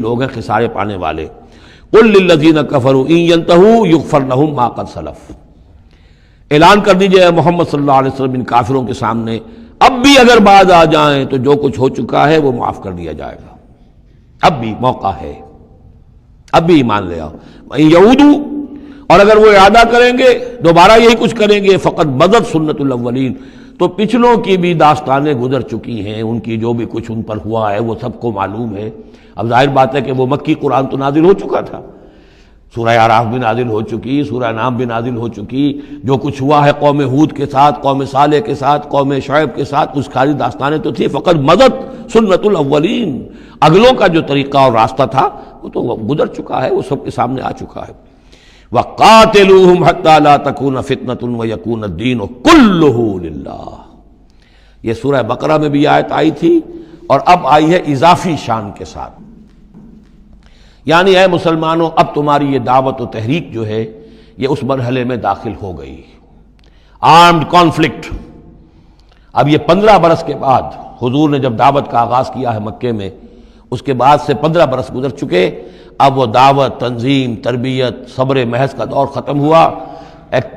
لوگ ہیں خسارے پانے والے۔ قل للذین کفروا ان ینتہوا یغفر لہم ما قد سلف، اعلان کر دیجئے اے محمد صلی اللہ علیہ وسلم ان کافروں کے سامنے اب بھی اگر باز آ جائیں تو جو کچھ ہو چکا ہے وہ معاف کر دیا جائے گا، اب بھی موقع ہے، اب بھی ایمان لے آؤ۔ وَإِن يَعُودُوا، اور اگر وہ ارادہ کریں گے دوبارہ یہی کچھ کریں گے، فقط بدت سنت الاولین، تو پچھلوں کی بھی داستانیں گزر چکی ہیں، ان کی جو بھی کچھ ان پر ہوا ہے وہ سب کو معلوم ہے۔ اب ظاہر بات ہے کہ وہ مکی قرآن تو نازل ہو چکا تھا، سورہ اعراف بھی نازل ہو چکی، سورہ نام بھی نازل ہو چکی، جو کچھ ہوا ہے قوم ہود کے ساتھ، قوم صالح کے ساتھ، قوم شعیب کے ساتھ، اس ساری داستانیں تو تھی، فقط مدد سنت الاولین، اگلوں کا جو طریقہ اور راستہ تھا وہ تو گزر چکا ہے، وہ سب کے سامنے آ چکا ہے۔ وَقَاتِلُوهُمْ حَتَّى لَا تَكُونَ فِتْنَةٌ وَيَكُونَ الدِّينُ كُلُّهُ لِلَّهِ، یہ سورہ بقرہ میں بھی آیت آئی تھی اور اب آئی ہے اضافی شان کے ساتھ، یعنی اے مسلمانوں اب تمہاری یہ دعوت و تحریک جو ہے یہ اس مرحلے میں داخل ہو گئی، آرمڈ کانفلکٹ۔ اب یہ 15 برس کے بعد حضور نے جب دعوت کا آغاز کیا ہے مکے میں، اس کے بعد سے 15 برس گزر چکے، اب وہ دعوت، تنظیم، تربیت، صبر محض کا دور ختم ہوا،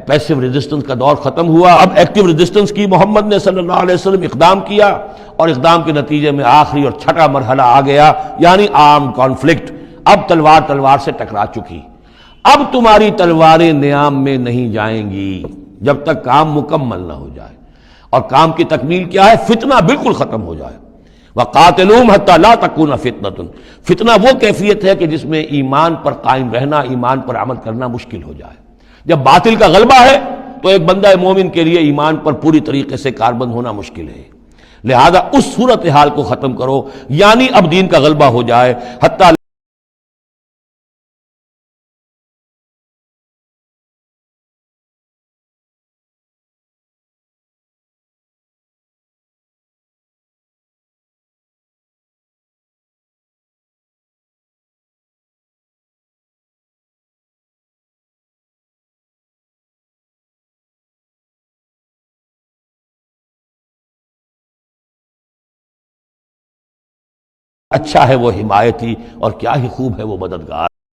پیسو ریزسٹنس کا دور ختم ہوا، اب ایکٹیو ریزسٹنس کی محمد نے صلی اللہ علیہ وسلم اقدام کیا، اور اقدام کے نتیجے میں آخری اور چھٹا مرحلہ آ گیا، یعنی آرمڈ کانفلکٹ۔ اب تلوار تلوار سے ٹکرا چکی، اب تمہاری تلواریں نیام میں نہیں جائیں گی جب تک کام مکمل نہ ہو جائے، اور کام کی تکمیل کیا ہے؟ فتنہ بالکل ختم ہو جائے۔ وَقَاتِلُوهُمْ حَتَّى لَا تَكُونَ فِتْنَةٌ، فتنہ وہ کیفیت ہے کہ جس میں ایمان پر قائم رہنا، ایمان پر عمل کرنا مشکل ہو جائے۔ جب باطل کا غلبہ ہے تو ایک بندہ مومن کے لیے ایمان پر پوری طریقے سے کاربند ہونا مشکل ہے، لہذا اس صورتحال کو ختم کرو، یعنی اب دین کا غلبہ ہو جائے، حتیٰ اچھا ہے وہ حمایتی اور کیا ہی خوب ہے وہ مددگار۔